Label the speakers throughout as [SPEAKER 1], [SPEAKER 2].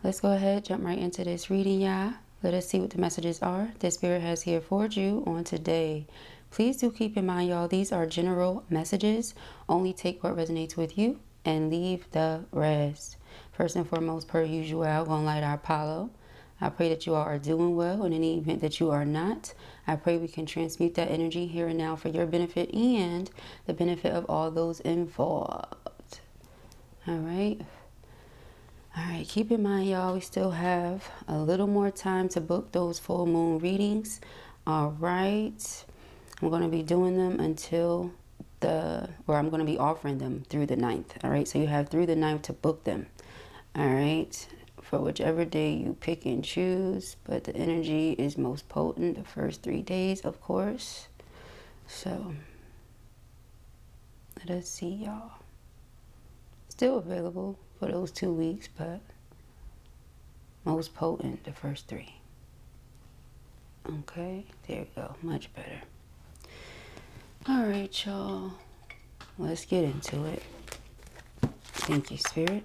[SPEAKER 1] let's go ahead, jump right into this reading, y'all. Let us see what the messages are that Spirit has here for you on today. Please do keep in mind, y'all, these are general messages. Only take what resonates with you and leave the rest. First and foremost, per usual, I'm going to light our Apollo. I pray that you all are doing well. In any event that you are not, I pray we can transmute that energy here and now for your benefit and the benefit of all those involved. All right. All right. Keep in mind, y'all, we still have a little more time to book those full moon readings. All right. I'm going to be doing them until I'm going to be offering them through the 9th. All right. So you have through the 9th to book them. All right. For whichever day you pick and choose, but the energy is most potent the first 3 days, of course. So let us see, y'all. Still available for those 2 weeks, but most potent the first 3. Okay, there we go, much better. All right, y'all, let's get into it. Thank you, Spirit.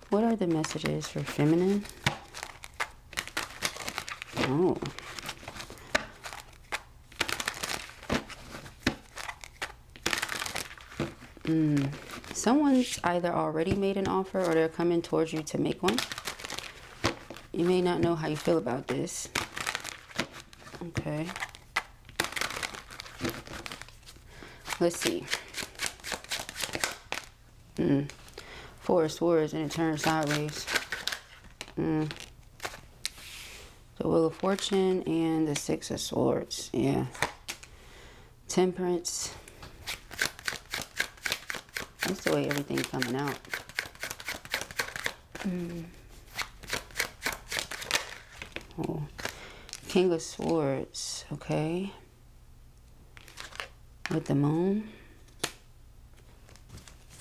[SPEAKER 1] What are the messages for feminine? Oh. Someone's either already made an offer or they're coming towards you to make one. You may not know how you feel about this. Okay. Let's see. Four of Swords and it turns sideways. The Wheel of Fortune and the Six of Swords. Yeah. Temperance. That's the way everything's coming out. Oh. King of Swords. Okay. With the Moon.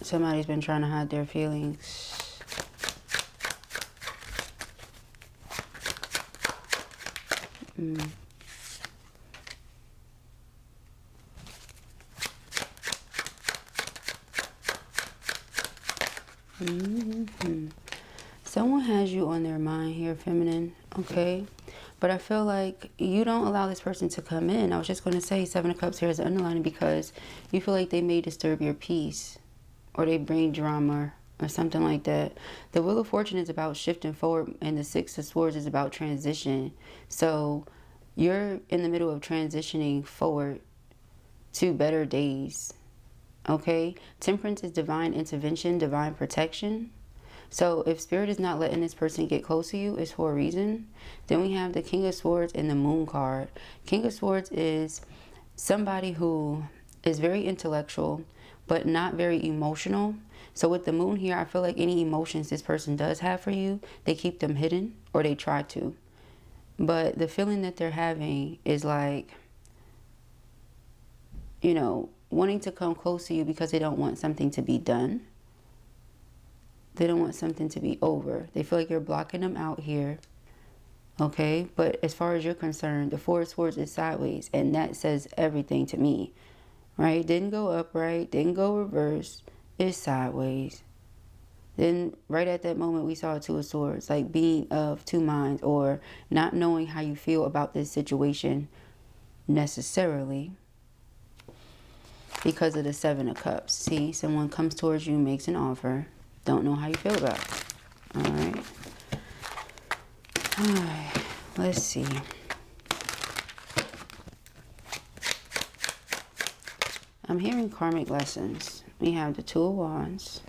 [SPEAKER 1] Somebody's been trying to hide their feelings. Someone has you on their mind here, feminine, okay? But I feel like you don't allow this person to come in. I was just going to say 7 of Cups here is underlining because you feel like they may disturb your peace. Or they bring drama or something like that. The Wheel of Fortune is about shifting forward and the Six of Swords is about transition. So you're in the middle of transitioning forward to better days. Okay? Temperance is divine intervention, divine protection. So if Spirit is not letting this person get close to you, it's for a reason. Then we have the King of Swords and the Moon card. King of Swords is somebody who is very intellectual but not very emotional. So with the Moon here, I feel like any emotions this person does have for you, they keep them hidden or they try to. But the feeling that they're having is like, you know, wanting to come close to you because they don't want something to be done. They don't want something to be over. They feel like you're blocking them out here. Okay, but as far as you're concerned, the Four of Swords is sideways and that says everything to me. Right? Didn't go upright, didn't go reverse, it's sideways. Then right at that moment we saw 2 of Swords, like being of 2 minds or not knowing how you feel about this situation necessarily because of the 7 of Cups. See, someone comes towards you, makes an offer, don't know how you feel about it. Alright. Alright, let's see. I'm hearing karmic lessons. We have the 2 of Wands.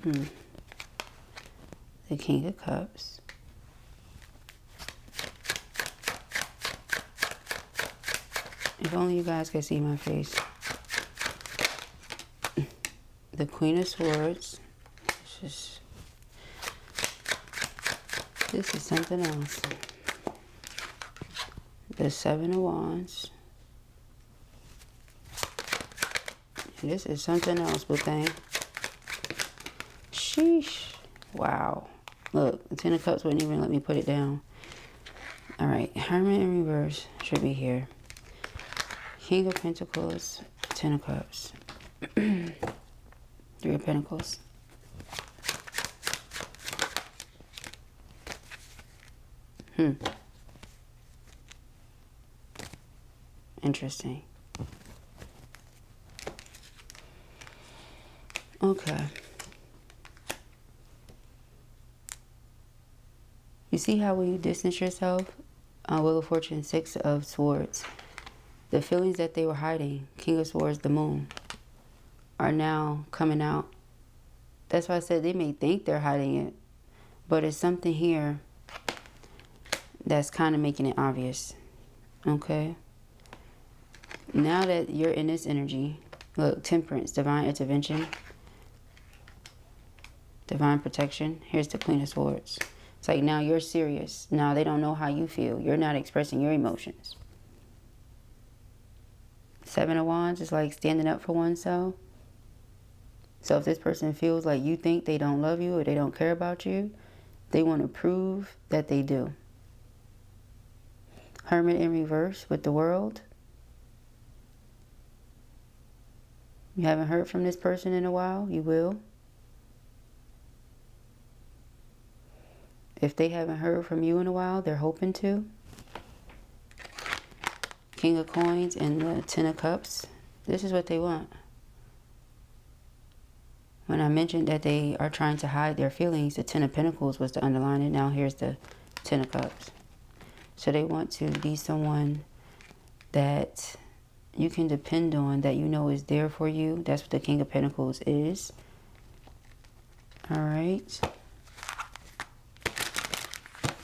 [SPEAKER 1] The King of Cups. If only you guys could see my face. The Queen of Swords. This is something else. The 7 of Wands. This is something else, but thing. Sheesh. Wow. Look, the 10 of Cups wouldn't even let me put it down. Alright, Hermit in reverse should be here. King of Pentacles, 10 of Cups. The Three of Pentacles. Interesting. Okay. You see how when you distance yourself, Wheel of Fortune, Six of Swords, the feelings that they were hiding, King of Swords, the Moon, are now coming out. That's why I said they may think they're hiding it, but it's something here that's kind of making it obvious. Okay? Now that you're in this energy, look, Temperance, divine intervention, divine protection. Here's the Queen of Swords. It's like now you're serious. Now they don't know how you feel. You're not expressing your emotions. Seven of Wands is like standing up for oneself. So if this person feels like you think they don't love you or they don't care about you, they want to prove that they do. Hermit in reverse with the World. You haven't heard from this person in a while. You will. If they haven't heard from you in a while, they're hoping to. King of Coins and the Ten of Cups. This is what they want. When I mentioned that they are trying to hide their feelings, the Ten of Pentacles was to underline it. Now here's the Ten of Cups. So they want to be someone that you can depend on, that you know is there for you. That's what the King of Pentacles is. All right.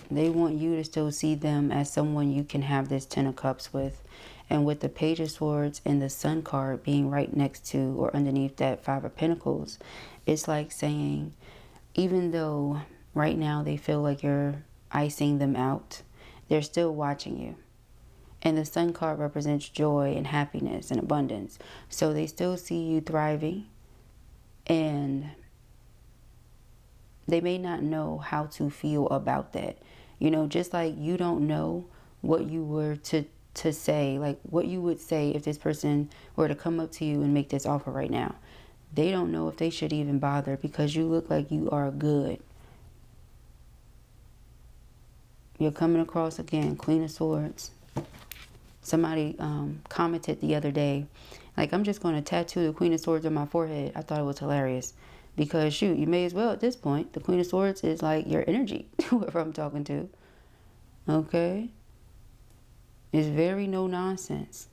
[SPEAKER 1] They want you to still see them as someone you can have this Ten of Cups with. And with the Page of Swords and the Sun card being right next to or underneath that Five of Pentacles, it's like saying, even though right now they feel like you're icing them out, they're still watching you. And the Sun card represents joy and happiness and abundance. So they still see you thriving. And they may not know how to feel about that. You know, just like you don't know what you were to say, like what you would say if this person were to come up to you and make this offer right now. They don't know if they should even bother because you look like you are good. You're coming across again, Queen of Swords. Somebody commented the other day, like, I'm just going to tattoo the Queen of Swords on my forehead. I thought it was hilarious. Because, shoot, you may as well at this point. The Queen of Swords is like your energy, whoever I'm talking to. Okay? It's very no nonsense.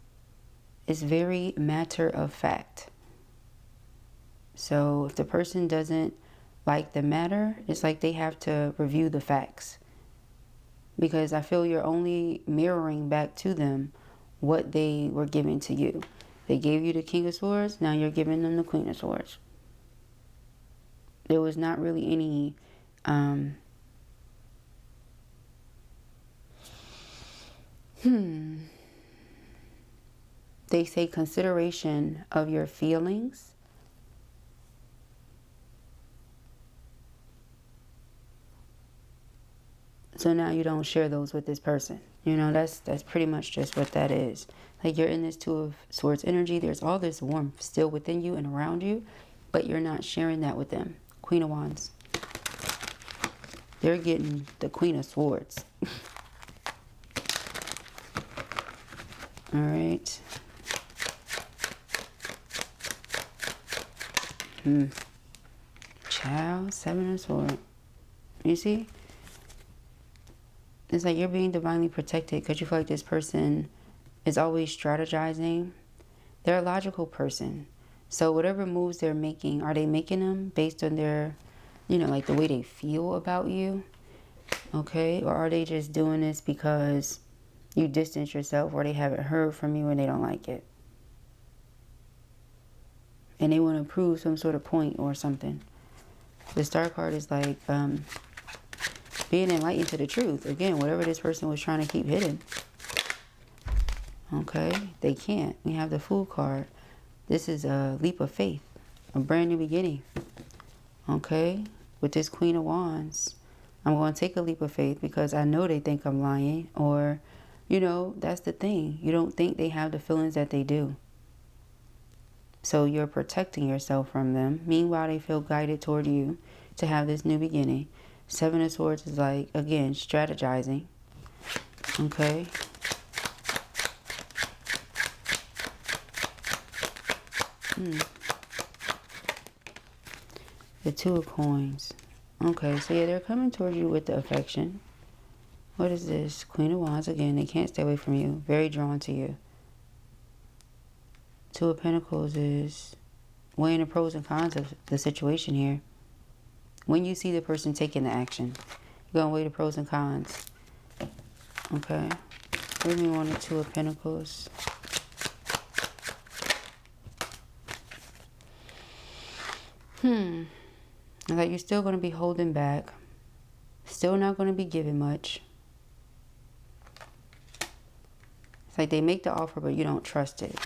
[SPEAKER 1] It's very matter of fact. So if the person doesn't like the matter, it's like they have to review the facts. Because I feel you're only mirroring back to them what they were giving to you. They gave you the King of Swords, now you're giving them the Queen of Swords. There was not really any they say consideration of your feelings. So now you don't share those with this person. You know, that's pretty much just what that is. Like you're in this Two of Swords energy. There's all this warmth still within you and around you, but you're not sharing that with them. Queen of Wands. They're getting the Queen of Swords. All right. Child, Seven of Swords. You see? It's like you're being divinely protected because you feel like this person is always strategizing. They're a logical person. So whatever moves they're making, are they making them based on their, you know, like the way they feel about you? Okay? Or are they just doing this because you distance yourself or they haven't heard from you and they don't like it? And they want to prove some sort of point or something. The Star card is like being enlightened to the truth. Again, whatever this person was trying to keep hidden. Okay? They can't. We have the Fool card. This is a leap of faith. A brand new beginning. Okay? With this Queen of Wands. I'm going to take a leap of faith because I know they think I'm lying. Or, you know, that's the thing. You don't think they have the feelings that they do. So you're protecting yourself from them. Meanwhile, they feel guided toward you to have this new beginning. Seven of Swords is like, again, strategizing. Okay. The Two of Coins. Okay, so yeah, they're coming towards you with the affection. What is this? Queen of Wands. Again, they can't stay away from you. Very drawn to you. Two of Pentacles is weighing the pros and cons of the situation here. When you see the person taking the action, you're going to weigh the pros and cons. Okay. Give me one or Two of Pentacles. Like you're still going to be holding back. Still not going to be giving much. It's like they make the offer, but you don't trust it.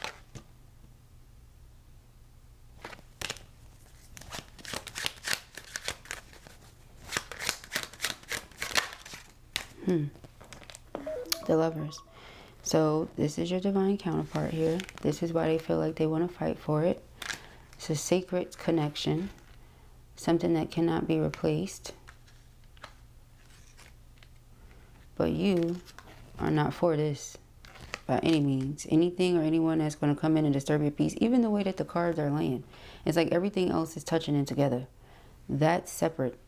[SPEAKER 1] The Lovers. So this is your divine counterpart here. This is why they feel like they want to fight for it. It's a sacred connection. Something that cannot be replaced. But you are not for this by any means. Anything or anyone that's going to come in and disturb your peace, even the way that the cards are laying, it's like everything else is touching in together. That's separate.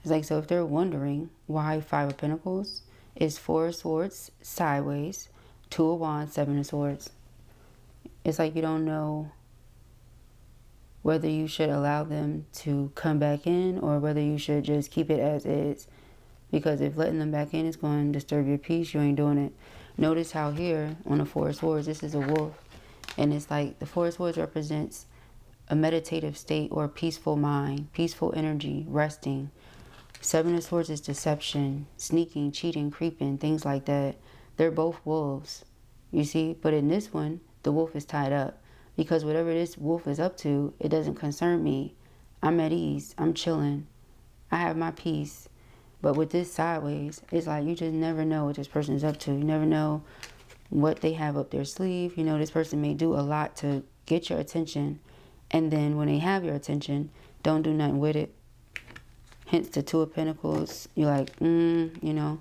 [SPEAKER 1] It's like, so if they're wondering why Five of Pentacles is Four of Swords sideways, Two of Wands, Seven of Swords. It's like you don't know whether you should allow them to come back in or whether you should just keep it as is. Because if letting them back in is going to disturb your peace, you ain't doing it. Notice how here on the Four of Swords, this is a wolf. And it's like the Four of Swords represents a meditative state or a peaceful mind, peaceful energy, resting. Seven of Swords is deception, sneaking, cheating, creeping, things like that. They're both wolves, you see. But in this one, the wolf is tied up. Because whatever this wolf is up to, it doesn't concern me. I'm at ease. I'm chilling. I have my peace. But with this sideways, it's like you just never know what this person is up to. You never know what they have up their sleeve. You know, this person may do a lot to get your attention. And then when they have your attention, don't do nothing with it. Hence the Two of Pentacles. You're like, you know,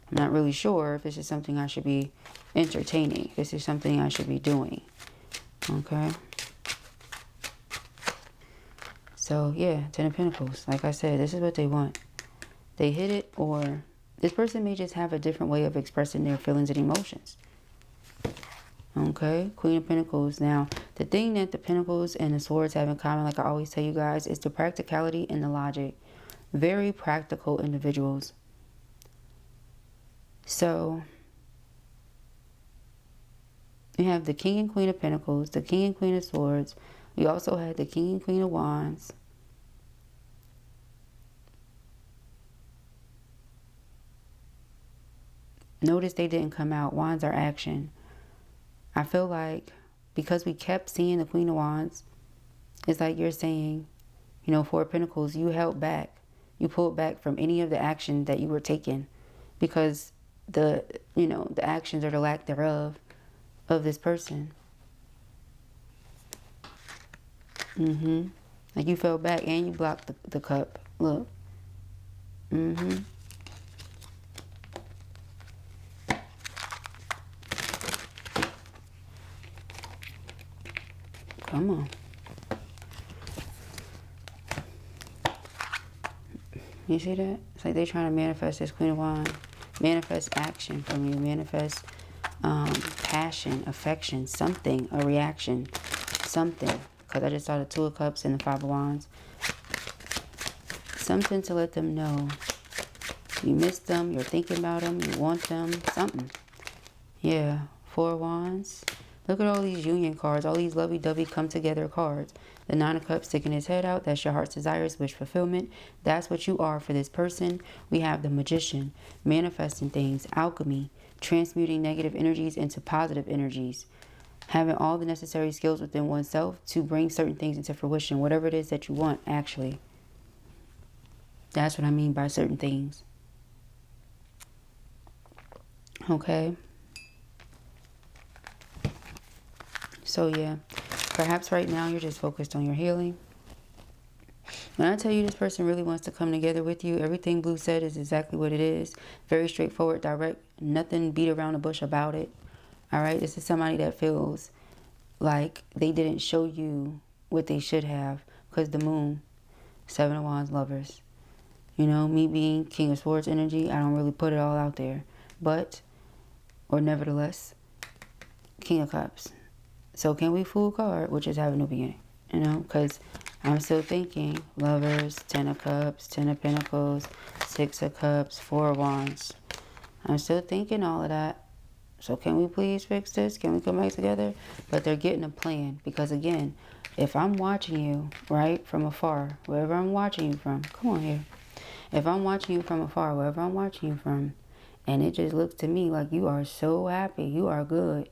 [SPEAKER 1] I'm not really sure if this is something I should be entertaining. If this is something I should be doing. Okay. So, yeah, Ten of Pentacles. Like I said, this is what they want. They hit it, or this person may just have a different way of expressing their feelings and emotions. Okay, Queen of Pentacles. Now, the thing that the Pentacles and the Swords have in common, like I always tell you guys, is the practicality and the logic. Very practical individuals. So, you have the King and Queen of Pentacles, the King and Queen of Swords. We also had the King and Queen of Wands. Notice they didn't come out. Wands are action. I feel like because we kept seeing the Queen of Wands, it's like you're saying, you know, Four of Pentacles, you held back. You pulled back from any of the action that you were taking because the actions or the lack thereof of this person. Like you fell back and you blocked the cup. Look. Come on. You see that? It's like they're trying to manifest this Queen of Wands. Manifest action from you. Manifest passion, affection, something, a reaction, something. Because I just saw the Two of Cups and the Five of Wands. Something to let them know you miss them, you're thinking about them, you want them, something. Yeah, Four of Wands. Look at all these union cards, all these lovey-dovey come-together cards. The Nine of Cups sticking his head out. That's your heart's desires, wish fulfillment. That's what you are for this person. We have the Magician, manifesting things, alchemy, transmuting negative energies into positive energies. Having all the necessary skills within oneself to bring certain things into fruition. Whatever it is that you want, actually. That's what I mean by certain things. Okay. So, yeah. Perhaps right now you're just focused on your healing. When I tell you this person really wants to come together with you, everything Blue said is exactly what it is. Very straightforward, direct, nothing beat around the bush about it. All right, this is somebody that feels like they didn't show you what they should have, because the moon, 7 of Wands, Lovers. You know, me being King of Swords energy, I don't really put it all out there. But, or nevertheless, King of Cups. So can we fool card, which is having no beginning? You know, because I'm still thinking Lovers, 10 of Cups, 10 of Pentacles, 6 of Cups, 4 of Wands. I'm still thinking all of that. So can we please fix this? Can we come back together? But they're getting a plan. Because again, if I'm watching you, right, from afar, wherever I'm watching you from, come on here. If I'm watching you from afar, wherever I'm watching you from, and it just looks to me like you are so happy, you are good,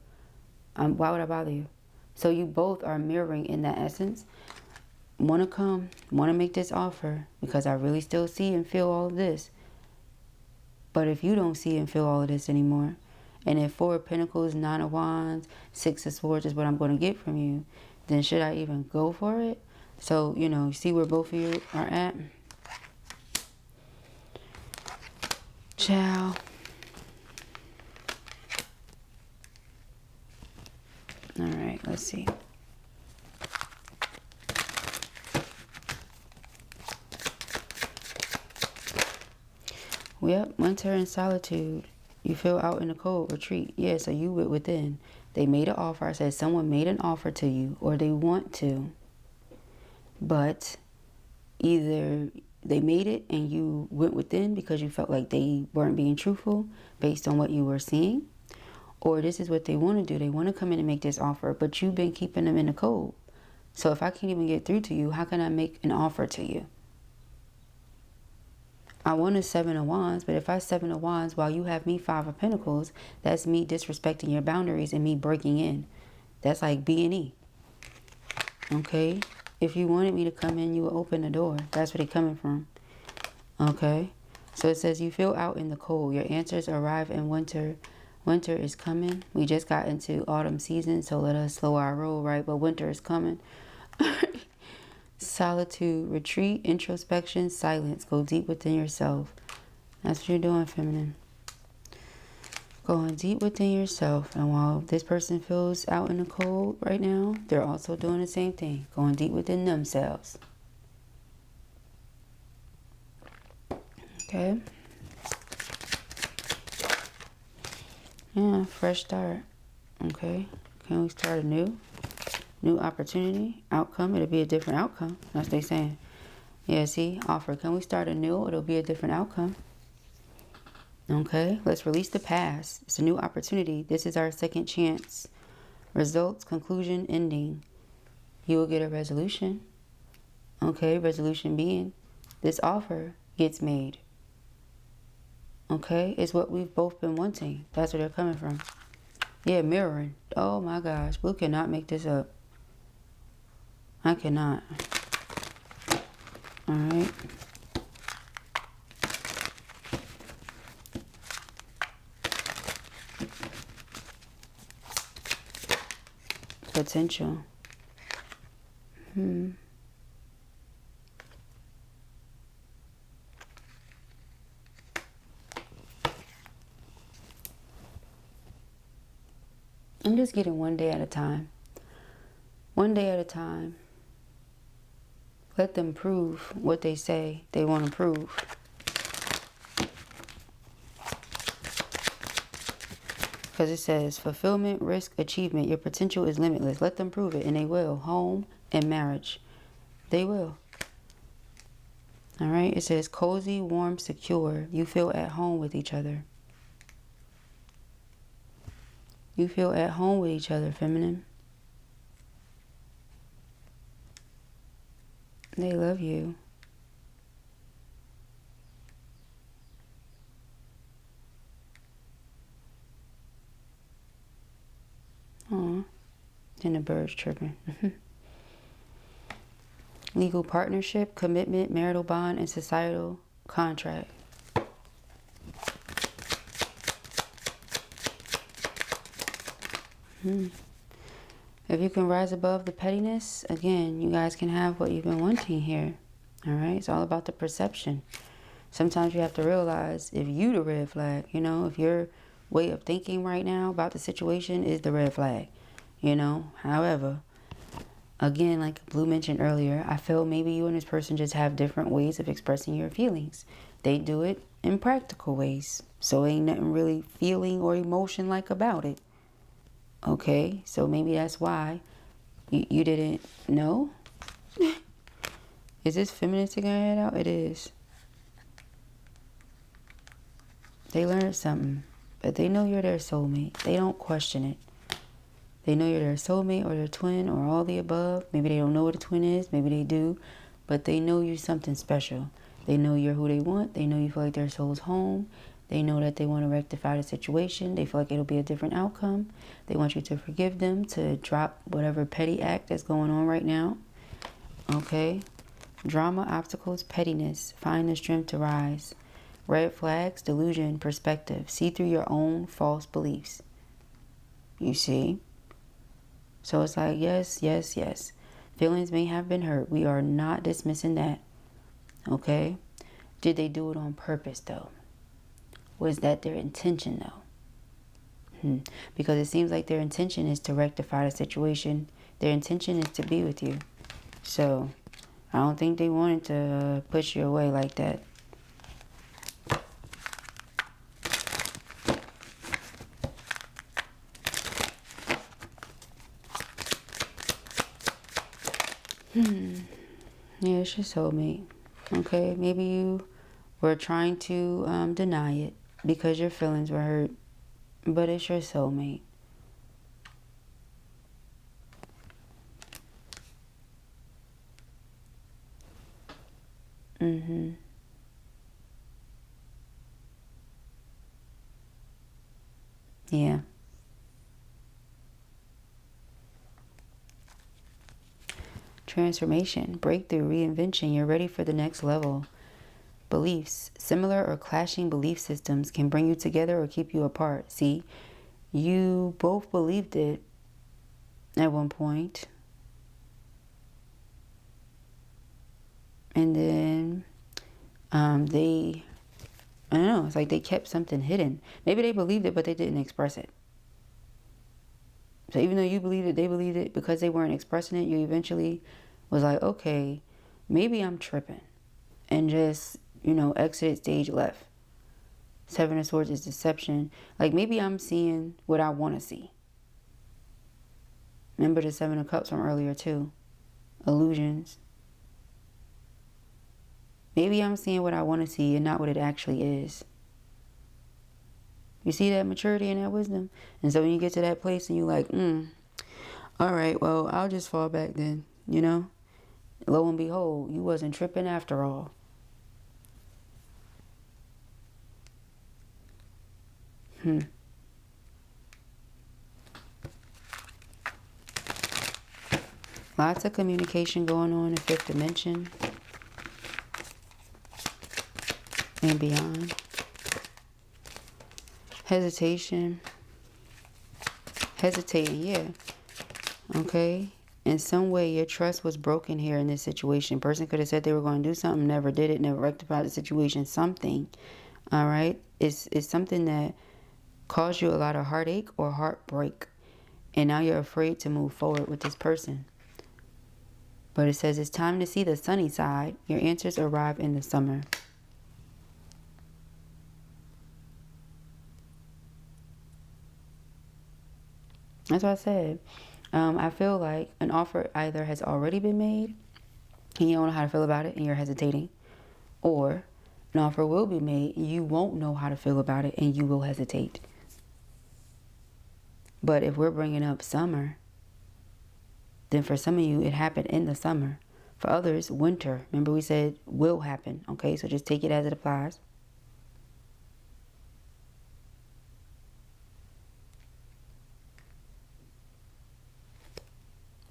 [SPEAKER 1] why would I bother you? So you both are mirroring in that essence. Want to come, want to make this offer, because I really still see and feel all of this. But if you don't see and feel all of this anymore, and if 4 of Pentacles, 9 of Wands, 6 of Swords is what I'm going to get from you, then should I even go for it? So, you know, see where both of you are at? Ciao. All right, let's see. Yep, winter and solitude. You feel out in the cold, retreat. Yeah, so you went within. They made an offer. I said someone made an offer to you, or they want to. But either they made it and you went within because you felt like they weren't being truthful based on what you were seeing. Or this is what they want to do. They want to come in and make this offer, but you've been keeping them in the cold. So if I can't even get through to you, how can I make an offer to you? I want a 7 of Wands, but if I 7 of Wands while you have me 5 of Pentacles, that's me disrespecting your boundaries and me breaking in. That's like B&E. Okay? If you wanted me to come in, you would open the door. That's where they're coming from. Okay? So it says you feel out in the cold. Your answers arrive in winter. Winter is coming. We just got into autumn season, so let us slow our roll, right? But winter is coming. Solitude, retreat, introspection, silence. Go deep within yourself. That's what you're doing, feminine. Going deep within yourself. And while this person feels out in the cold right now, they're also doing the same thing. Going deep within themselves. Okay. Yeah, fresh start. Okay. Can we start anew? New opportunity, outcome, it'll be a different outcome. That's what they're saying. Yeah, see, offer. Can we start anew? It'll be a different outcome. Okay, let's release the past. It's a new opportunity. This is our second chance. Results, conclusion, ending. You will get a resolution. Okay, resolution being this offer gets made. Okay, it's what we've both been wanting. That's where they're coming from. Yeah, mirroring. Oh my gosh, Blue cannot make this up. I cannot. All right. Potential. I'm just getting one day at a time. One day at a time. Let them prove what they say they want to prove. Because it says fulfillment, risk, achievement. Your potential is limitless. Let them prove it, and they will. Home and marriage. They will. All right. It says cozy, warm, secure. You feel at home with each other. You feel at home with each other, feminine. They love you. Aw. And the bird's chirping. Legal partnership, commitment, marital bond, and societal contract. If you can rise above the pettiness, again, you guys can have what you've been wanting here. All right? It's all about the perception. Sometimes you have to realize if you the red flag, you know, if your way of thinking right now about the situation is the red flag, you know. However, again, like Blue mentioned earlier, I feel maybe you and this person just have different ways of expressing your feelings. They do it in practical ways, so ain't nothing really feeling or emotion like about it. Okay, so maybe that's why you didn't know. Is this feminine sticking her head out? It is. They learned something, but they know you're their soulmate. They don't question it. They know you're their soulmate or their twin or all the above. Maybe they don't know what a twin is. Maybe they do. But they know you're something special. They know you're who they want. They know you feel like their soul's home. They know that they want to rectify the situation. They feel like it'll be a different outcome. They want you to forgive them, to drop whatever petty act that's going on right now. Okay? Drama, obstacles, pettiness. Find the strength to rise. Red flags, delusion, perspective. See through your own false beliefs. You see? So it's like, yes, yes, yes. Feelings may have been hurt. We are not dismissing that. Okay? Did they do it on purpose, though? Was that their intention, though? Because it seems like their intention is to rectify the situation. Their intention is to be with you. So, I don't think they wanted to push you away like that. Yeah, it's your soulmate. Okay, maybe you were trying to deny it because your feelings were hurt, but it's your soulmate. Yeah. Transformation, breakthrough, reinvention. You're ready for the next level. Beliefs. Similar or clashing belief systems can bring you together or keep you apart. See, you both believed it at one point. And then I don't know, it's like they kept something hidden. Maybe they believed it, but they didn't express it. So even though you believed it, they believed it, because they weren't expressing it, you eventually was like, okay, maybe I'm tripping. And just, you know, exited stage left. Seven of Swords is deception. Like maybe I'm seeing what I want to see. Remember the Seven of Cups from earlier too. Illusions. Maybe I'm seeing what I want to see and not what it actually is. You see that maturity and that wisdom? And so when you get to that place and you're like, all right, well, I'll just fall back then, you know? Lo and behold, you wasn't tripping after all. Lots of communication going on in the fifth dimension and beyond. Hesitation. Hesitating, yeah. Okay. In some way, your trust was broken here in this situation. Person could have said they were going to do something, never did it, never rectified the situation, something. All right. It's something that caused you a lot of heartache or heartbreak. And now you're afraid to move forward with this person. But it says it's time to see the sunny side. Your answers arrive in the summer. That's what I said. I feel like an offer either has already been made and you don't know how to feel about it and you're hesitating. Or an offer will be made and you won't know how to feel about it and you will hesitate. But if we're bringing up summer, then for some of you, it happened in the summer. For others, winter. Remember we said will happen. Okay, so just take it as it applies.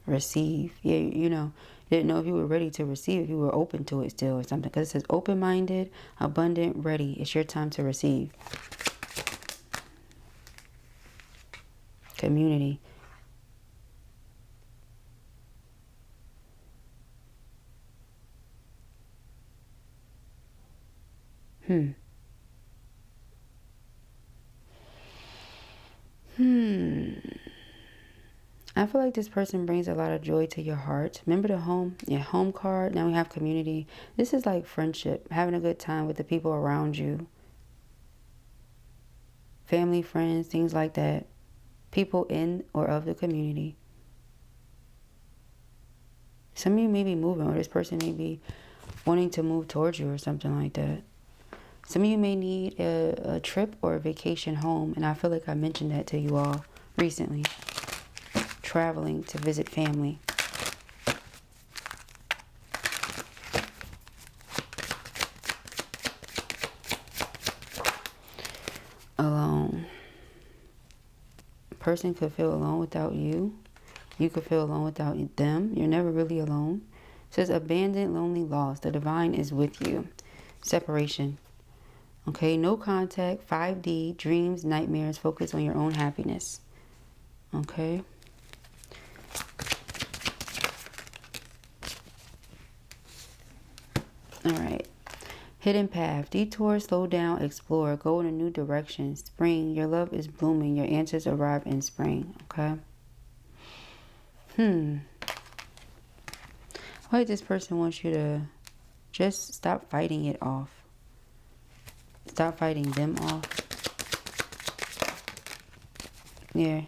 [SPEAKER 1] Receive. Yeah, you know, you didn't know if you were ready to receive, if you were open to it still or something. Because it says open-minded, abundant, ready. It's your time to receive. Community. I feel like this person brings a lot of joy to your heart. Remember the home? Yeah, home card. Now we have community. This is like friendship, having a good time with the people around you. Family, friends, things like that. People in or of the community. Some of you may be moving, or this person may be wanting to move towards you or something like that. Some of you may need a trip or a vacation home, and I feel like I mentioned that to you all recently. Traveling to visit family. Alone. A person could feel alone without you. You could feel alone without them. You're never really alone. It says abandoned, lonely, lost. The divine is with you. Separation. Okay, no contact. 5D, dreams, nightmares. Focus on your own happiness. Okay. All right. Hidden path. Detour, slow down, explore. Go in a new direction. Spring. Your love is blooming. Your answers arrive in spring. Okay. I feel like this person wants you to just stop fighting it off. Stop fighting them off. Yeah.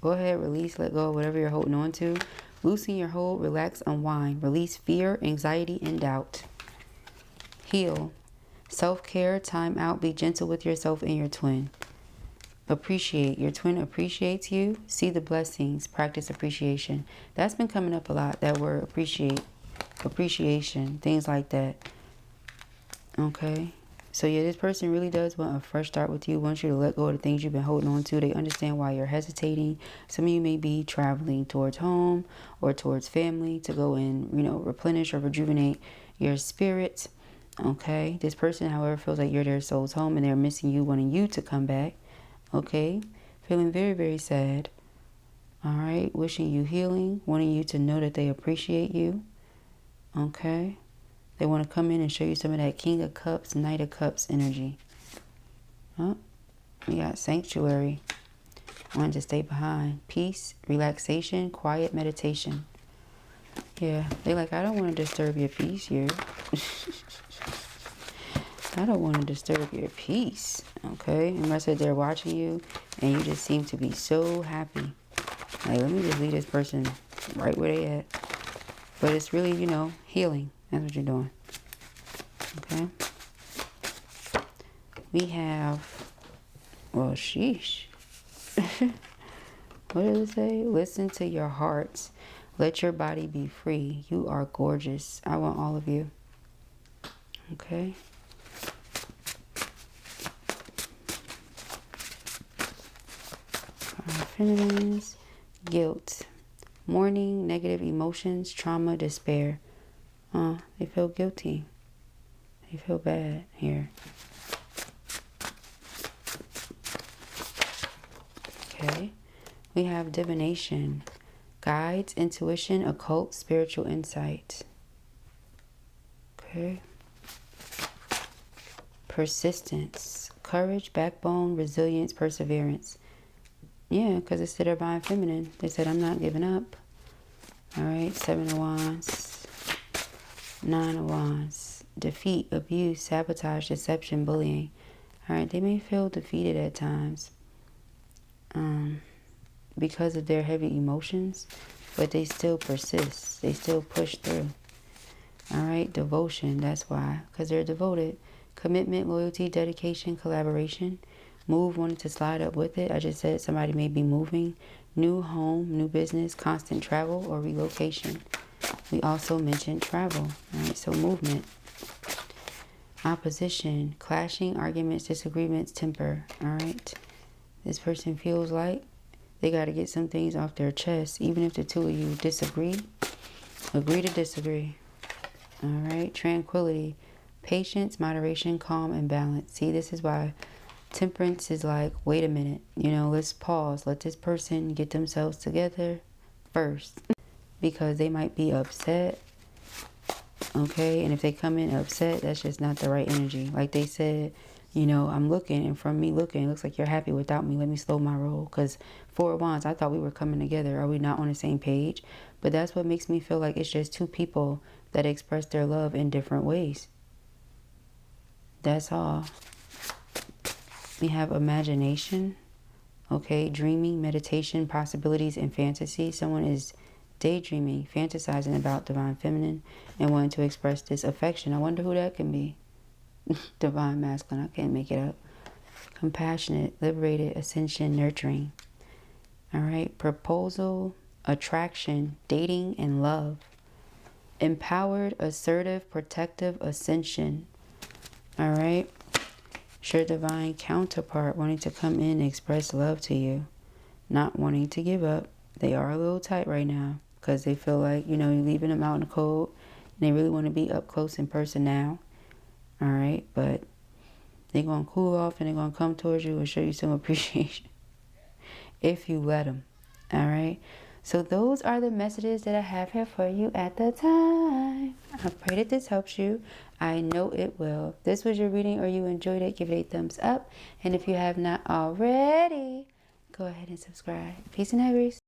[SPEAKER 1] Go ahead, release, let go of whatever you're holding on to. Loosen your hold, relax, unwind. Release fear, anxiety, and doubt. Heal. Self-care, time out. Be gentle with yourself and your twin. Appreciate. Your twin appreciates you. See the blessings. Practice appreciation. That's been coming up a lot, that word appreciate. Appreciation. Things like that. Okay. So yeah, this person really does want a fresh start with you. Wants you to let go of the things you've been holding on to. They understand why you're hesitating. Some of you may be traveling towards home or towards family to go and, replenish or rejuvenate your spirit. Okay. This person, however, feels like you're their soul's home and they're missing you, wanting you to come back. Okay. Feeling very, very sad. All right. Wishing you healing. Wanting you to know that they appreciate you. Okay. They want to come in and show you some of that King of Cups, Knight of Cups energy. Oh, we got Sanctuary. Wanting to stay behind. Peace, relaxation, quiet meditation. Yeah, they like, I don't want to disturb your peace here. I don't want to disturb your peace. Okay, unless they're watching you and you just seem to be so happy. Like, let me just leave this person right where they at. But it's really, healing. That's what you're doing. Okay. We have, well, sheesh. What does it say? Listen to your hearts. Let your body be free. You are gorgeous. I want all of you. Okay. Feminines. Guilt. Mourning, negative emotions, trauma, despair. They feel guilty. They feel bad here. Okay. We have divination. Guides, intuition, occult, spiritual insight. Okay. Persistence. Courage, backbone, resilience, perseverance. Yeah, because it's the divine feminine. They said, I'm not giving up. All right. 7 of Wands. 9 of Wands. Defeat, abuse, sabotage, deception, bullying. All right. They may feel defeated at times because of their heavy emotions, but they still persist. They still push through. All right. Devotion. That's why. Because they're devoted. Commitment, loyalty, dedication, collaboration. Move, wanted to slide up with it. I just said somebody may be moving. New home, new business, constant travel, or relocation. We also mentioned travel. All right, so movement. Opposition, clashing, arguments, disagreements, temper. All right. This person feels like they got to get some things off their chest. Even if the two of you disagree, agree to disagree. All right. Tranquility, patience, moderation, calm, and balance. See, this is why Temperance is like, wait a minute, let's pause. Let this person get themselves together first. Because they might be upset. Okay, and if they come in upset, that's just not the right energy. Like they said, you know, I'm looking, and from me looking, it looks like you're happy without me. Let me slow my roll. Because 4 of Wands, I thought we were coming together. Are we not on the same page? But that's what makes me feel like it's just 2 people that express their love in different ways. That's all. We have imagination. Okay, dreaming, meditation, possibilities, and fantasy. Someone is daydreaming, fantasizing about divine feminine, and wanting to express this affection. I wonder who that can be. Divine masculine. I can't make it up. Compassionate, liberated, ascension, nurturing. All right, proposal, attraction, dating, and love. Empowered, assertive, protective, ascension. All right. Your divine counterpart wanting to come in and express love to you, not wanting to give up. They are a little tight right now because they feel like, you know, you're leaving them out in the cold and they really want to be up close in person now. All right, but they're going to cool off and they're going to come towards you and show you some appreciation if you let them. All right, so those are the messages that I have here for you at the time. I pray that this helps you. I know it will. If this was your reading or you enjoyed it, give it a thumbs up. And if you have not already, go ahead and subscribe. Peace and Aries.